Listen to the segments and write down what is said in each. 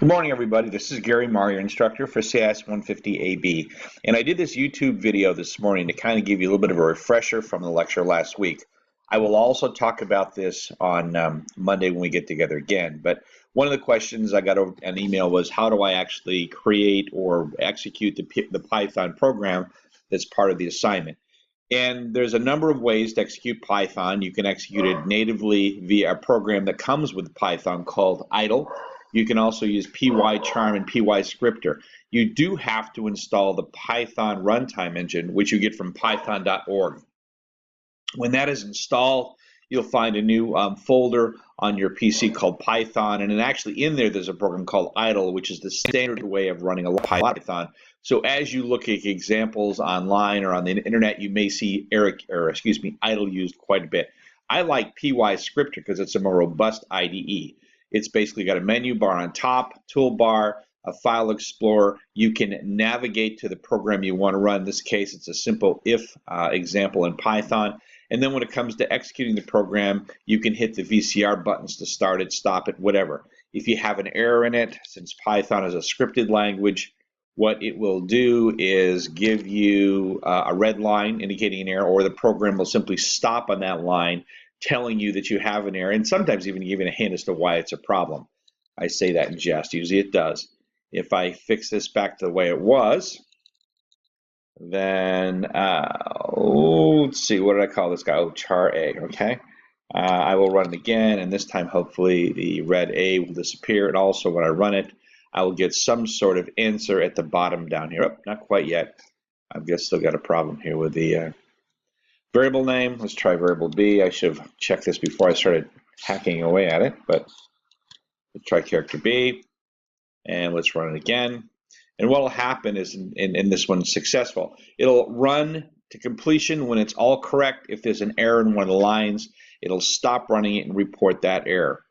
Good morning, everybody. This is Gary Marr, your instructor for CIS 150AB. And I did this YouTube video this morning to kind of give you a little bit of a refresher from the lecture last week. I will also talk about this on Monday when we get together again. But one of the questions I got an email was, how do I actually create or execute the Python program that's part of the assignment? And there's a number of ways to execute Python. You can execute it natively via a program that comes with Python called idle. You can also use Pycharm and Pyscripter. You do have to install the Python runtime engine, which you get from python.org. When that is installed, you'll find a new folder on your PC called Python, and then actually in there's a program called idle, which is the standard way of running a Python. So as you look at examples online or on the internet, you may see idle used quite a bit. I like Pyscripter because it's a more robust IDE. It's basically got a menu bar on top, toolbar, a file explorer. You can navigate to the program you want to run. In this case, it's a simple if example in Python. And then when it comes to executing the program, you can hit the VCR buttons to start it, stop it, whatever. If you have an error in it, since Python is a scripted language, what it will do is give you a red line indicating an error, or the program will simply stop on that line telling you that you have an error, and sometimes even giving a hint as to why it's a problem. I say that in jest. Usually it does. If I fix this back to the way it was, then let's see, what did I call this guy? Oh, char A, okay. I will run it again, and this time hopefully the red A will disappear, and also when I run it, I will get some sort of answer at the bottom down here. Oh, not quite yet. I've still got a problem here with the variable name. Let's try variable B. I should have checked this before I started hacking away at it, but let's try character B, and let's run it again. And what will happen is, in this one successful, it'll run to completion when it's all correct. If there's an error in one of the lines, it'll stop running it and report that error.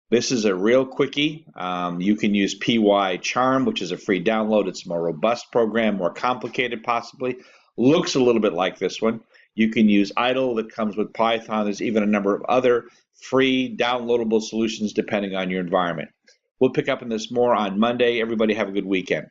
This is a real quickie. You can use Pycharm, which is a free download. It's a more robust program, more complicated possibly. Looks a little bit like this one. You can use idle that comes with Python. There's even a number of other free downloadable solutions depending on your environment. We'll pick up on this more on Monday. Everybody have a good weekend.